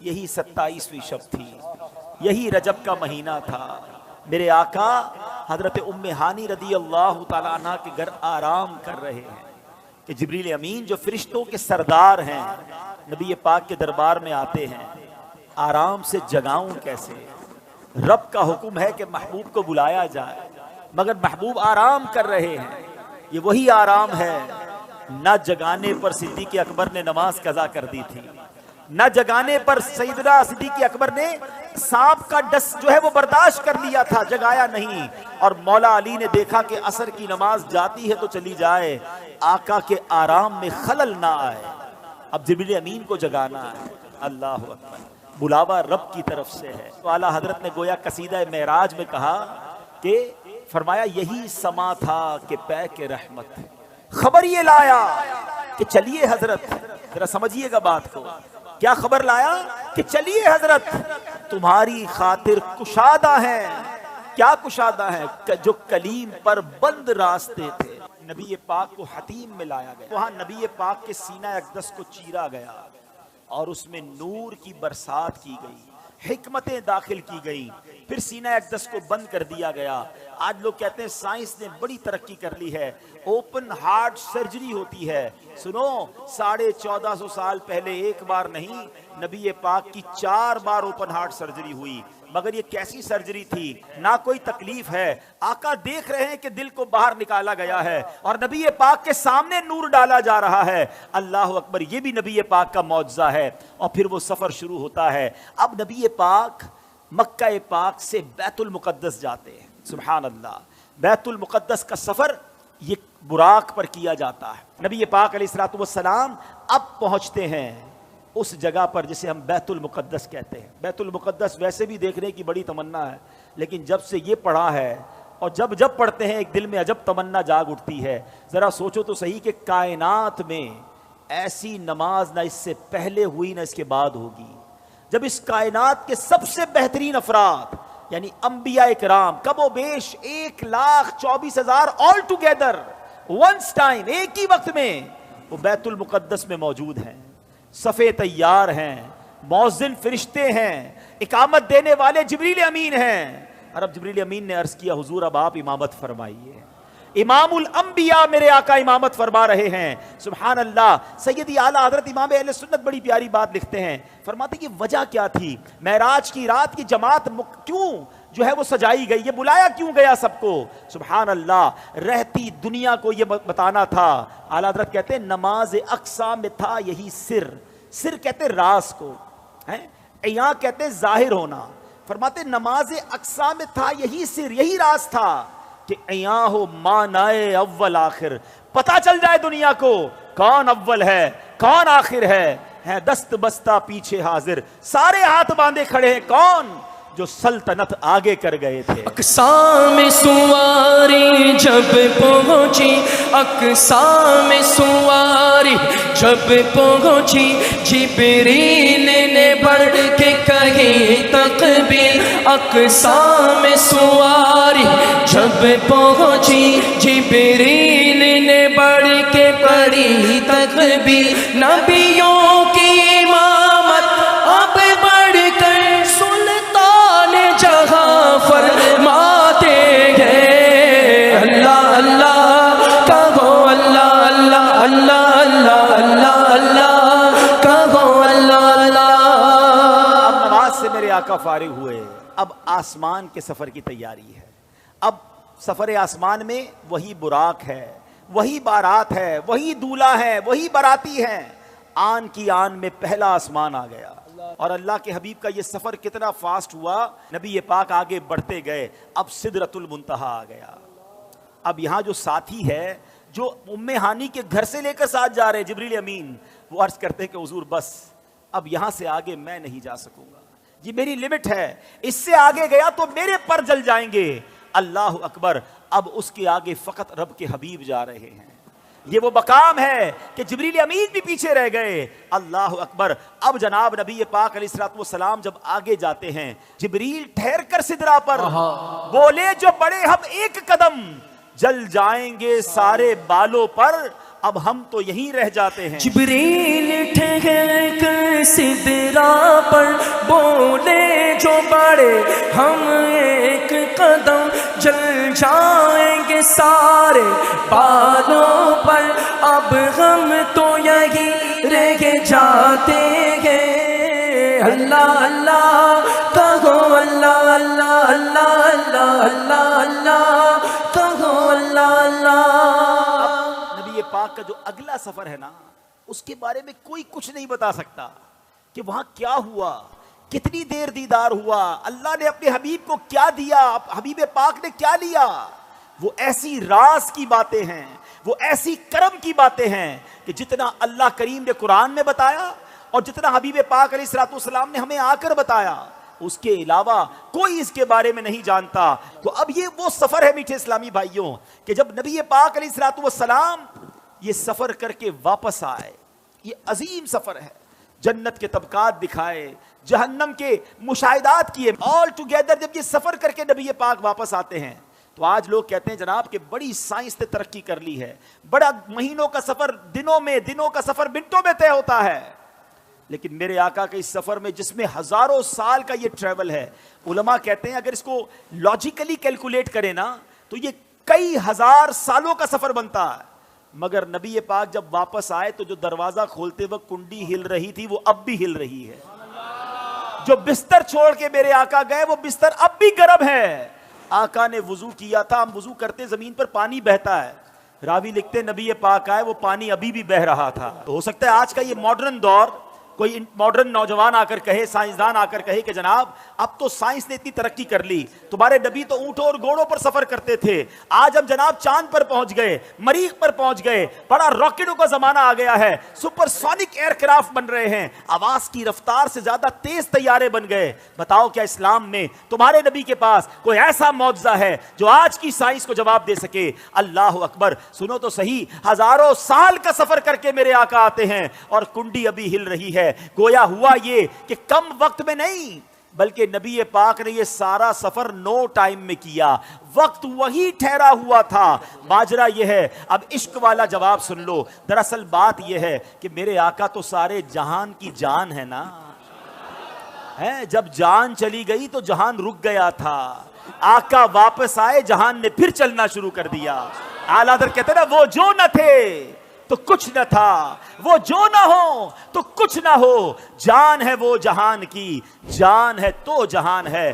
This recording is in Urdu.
یہی 27ویں شب تھی، یہی رجب کا مہینہ تھا۔ میرے آقا حضرت ام ہانی رضی اللہ تعالیٰ عنہ کے گھر آرام کر رہے ہیں کہ جبریل امین جو فرشتوں کے سردار ہیں نبی پاک کے دربار میں آتے ہیں۔ آرام سے جگاؤں کیسے؟ رب کا حکم ہے کہ محبوب کو بلایا جائے، مگر محبوب آرام کر رہے ہیں۔ یہ وہی آرام ہے، نہ جگانے پر صدیق اکبر نے نماز قضا کر دی تھی، نہ جگانے پر سیدنا صدیق اکبر نے سانپ کا ڈس جو ہے وہ برداشت کر لیا تھا، جگایا نہیں۔ اور مولا علی نے دیکھا کہ عصر کی نماز جاتی ہے تو چلی جائے، آقا کے آرام میں خلل نہ آئے، اب جبریل امین کو جگانا ہے۔ اللہ اکبر، بلاوا رب کی طرف سے ہے۔ تو اعلیٰ حضرت نے گویا قصیدہ معراج میں کہا کہ فرمایا یہی سما تھا کہ پے کے رحمت، خبر یہ لایا کہ چلیے حضرت، ذرا سمجھیے گا بات کو، کیا خبر لایا کہ چلیے حضرت تمہاری خاطر کشادہ ہیں۔ کیا کشادہ ہیں؟ جو کلیم پر بند راستے تھے۔ نبی پاک کو حتیم میں لایا گیا، وہاں نبی پاک کے سینہ اقدس کو چیرا گیا اور اس میں نور کی برسات کی گئی، حکمتیں داخل کی گئی، پھر سینہ اقدس کو بند کر دیا گیا۔ آج لوگ کہتے ہیں سائنس نے بڑی ترقی کر لی ہے، اوپن ہارٹ سرجری ہوتی ہے۔ سنو، 1450 سال پہلے ایک بار نہیں، نبی پاک کی 4 بار اوپن ہارٹ سرجری ہوئی، مگر یہ کیسی سرجری تھی؟ نہ کوئی تکلیف ہے، آقا دیکھ رہے ہیں کہ دل کو باہر نکالا گیا ہے اور نبی پاک کے سامنے نور ڈالا جا رہا ہے۔ اللہ اکبر، یہ بھی نبی پاک کا معجزہ ہے۔ اور پھر وہ سفر شروع ہوتا ہے۔ اب نبی پاک مکہ پاک سے بیت المقدس جاتے ہیں۔ سبحان اللہ، بیت المقدس کا سفر یہ براق پر کیا جاتا ہے۔ نبی پاک علیہ الصلوۃ والسلام اب پہنچتے ہیں اس جگہ پر جسے ہم بیت المقدس کہتے ہیں۔ بیت المقدس ویسے بھی دیکھنے کی بڑی تمنا ہے، لیکن جب سے یہ پڑھا ہے اور جب پڑھتے ہیں ایک دل میں عجب تمنا جاگ اٹھتی ہے۔ ذرا سوچو تو صحیح کہ کائنات میں ایسی نماز نہ اس سے پہلے ہوئی نہ اس کے بعد ہوگی، جب اس کائنات کے سب سے بہترین افراد یعنی انبیاء کرام کم و بیش 1,24,000 آل ٹوگیدر ونس ٹائم، ایک ہی وقت میں وہ بیت المقدس میں موجود ہیں، صفے تیار ہیں، مؤذن فرشتے ہیں، اقامت دینے والے جبریل امین ہیں۔ اور اب جبریل امین نے عرض کیا حضور اب آپ امامت فرمائیے، امام الانبیاء میرے آقا امامت فرما رہے ہیں۔ سبحان اللہ، سیدی اعلیٰ حضرت امام اہل سنت بڑی پیاری بات لکھتے ہیں، فرماتے کہ وجہ کیا تھی؟ معراج کی رات کی جماعت کیوں جو ہے وہ سجائی گئی، یہ بلایا کیوں گیا سب کو؟ سبحان اللہ، رہتی دنیا کو یہ بتانا تھا۔ اعلیٰ حضرت کہتے ہیں نماز اقصا میں تھا یہی سر، سر کہتے راز کو، یہاں کہتے ظاہر ہونا۔ فرماتے نماز اقصا میں تھا یہی سر، یہی راز تھا کہ ایاں ہو مانائے اول آخر، پتہ چل جائے دنیا کو کون اول ہے کون آخر ہے دست بستہ پیچھے حاضر، سارے ہاتھ باندھے کھڑے ہیں، کون؟ جو سلطنت آگے کر گئے تھے۔ اقصا میں سواری جب پہنچی، اقصا میں سواری جب پہنچی، جبریل نے بڑھ کے کہی تکبیر۔ اقصا میں سواری جب پہنچی، جبریل نے بڑھ کے پڑھی تکبیر۔ نبیوں کی امامت اب بڑھ کر سلطان جہاں فرماتے ہیں، اللہ اللہ کہو، اللہ اللہ اللہ اللہ اللہ اللہ کہو، اللہ اللہ۔ اب نماز سے میرے آقا فارغ ہوئے، اب آسمان کے سفر کی تیاری ہے۔ اب سفر آسمان میں وہی براق ہے، وہی بارات ہے، وہی دولہا ہے، وہی باراتی ہیں۔ آن کی آن میں پہلا آسمان آ گیا، اور اللہ کے حبیب کا یہ سفر کتنا فاسٹ ہوا، نبی پاک آگے بڑھتے گئے، اب سدرۃ المنتہا آ گیا۔ اب یہاں جو ساتھی ہے جو ام ہانی کے گھر سے لے کر ساتھ جا رہے جبریل امین، وہ عرض کرتے ہیں کہ حضور بس اب یہاں سے آگے میں نہیں جا سکوں گا، یہ میری لمٹ ہے، اس سے آگے گیا تو میرے پر جل جائیں گے۔ اللہ اکبر، اب اس کے آگے فقط رب کے حبیب جا رہے ہیں۔ یہ وہ مقام ہے کہ جبریل امین بھی پیچھے رہ گئے۔ اللہ اکبر، اب جناب نبی پاک علیہ الصلوۃ والسلام جب آگے جاتے ہیں، جبریل ٹھہر کر سدرا پر بولے جو بڑے ہم ایک قدم، جل جائیں گے سارے بالوں پر، اب ہم تو یہیں رہ جاتے ہیں۔ جبریل ٹھہر کر سدرا پر بولے جو بڑے ہم ایک قدم جل جائیں گے سارے بالوں پر، اب ہم تو یہی رہ جاتے ہیں۔ اللہ اللہ کہو، اللہ اللہ اللہ اللہ اللہ اللہ کہو، اللہ اللہ۔ نبی پاک کا جو اگلا سفر ہے نا، اس کے بارے میں کوئی کچھ نہیں بتا سکتا کہ وہاں کیا ہوا، کتنی دیر دیدار ہوا، اللہ نے اپنے حبیب کو کیا دیا، حبیب پاک نے کیا لیا۔ وہ ایسی راز کی باتیں ہیں، وہ ایسی کرم کی باتیں ہیں کہ جتنا اللہ کریم نے قرآن میں بتایا اور جتنا حبیب پاک علیہ الصلوۃ والسلام نے ہمیں آ کر بتایا، اس کے علاوہ کوئی اس کے بارے میں نہیں جانتا۔ تو اب یہ وہ سفر ہے میٹھے اسلامی بھائیوں کہ جب نبی پاک علیہ الصلوۃ والسلام یہ سفر کر کے واپس آئے، یہ عظیم سفر ہے، جنت کے طبقات دکھائے، جہنم کے مشاہدات کیے، آل ٹوگیدر جب یہ سفر کر کے نبی پاک واپس آتے ہیں تو آج لوگ کہتے ہیں جناب کہ بڑی سائنس نے ترقی کر لی ہے، بڑا مہینوں کا سفر دنوں میں، دنوں کا سفر منٹوں میں طے ہوتا ہے۔ لیکن میرے آقا کے اس سفر میں جس میں ہزاروں سال کا یہ ٹریول ہے، علماء کہتے ہیں اگر اس کو لاجیکلی کیلکولیٹ کریں نا تو یہ کئی ہزار سالوں کا سفر بنتا ہے۔ مگر نبی پاک جب واپس آئے تو جو دروازہ کھولتے وقت کنڈی ہل رہی تھی وہ اب بھی ہل رہی ہے، جو بستر چھوڑ کے میرے آقا گئے وہ بستر اب بھی گرم ہے۔ آقا نے وضو کیا تھا، ہم وضو کرتے زمین پر پانی بہتا ہے، راوی لکھتے نبی پاک آئے وہ پانی ابھی بھی بہ رہا تھا۔ تو ہو سکتا ہے آج کا یہ ماڈرن دور کوئی ماڈرن نوجوان آ کر کہے، سائنسدان آ کر کہے کہ جناب اب تو سائنس نے اتنی ترقی کر لی، تمہارے نبی تو اونٹوں اور گھوڑوں پر سفر کرتے تھے، آج ہم جناب چاند پر پہنچ گئے، مریخ پر پہنچ گئے، بڑا راکٹوں کا زمانہ آ گیا ہے، سپر سونک ایئر کرافٹ بن رہے ہیں، آواز کی رفتار سے زیادہ تیز طیارے بن گئے۔ بتاؤ کیا اسلام میں تمہارے نبی کے پاس کوئی ایسا معجزہ ہے جو آج کی سائنس کو جواب دے سکے؟ اللہ اکبر۔ سنو تو صحیح، ہزاروں سال کا سفر کر کے میرے آقا آتے ہیں اور کنڈی ابھی ہل رہی ہے۔ گویا ہوا یہ کہ کم وقت میں نہیں بلکہ نبی پاک نے یہ سارا سفر نو ٹائم میں کیا، وقت وہی ٹھہرا ہوا تھا۔ ماجرا یہ ہے، اب عشق والا جواب سن لو، دراصل بات یہ ہے کہ میرے آقا تو سارے جہان کی جان ہے نا، جب جان چلی گئی تو جہان رک گیا تھا، آقا واپس آئے جہان نے پھر چلنا شروع کر دیا۔ اعلیٰ حضرت کہتے ہیں نا وہ جو نہ تھے تو کچھ نہ تھا، وہ جو نہ ہو تو کچھ نہ ہو، جان ہے وہ جہان کی، جان ہے تو جہان ہے۔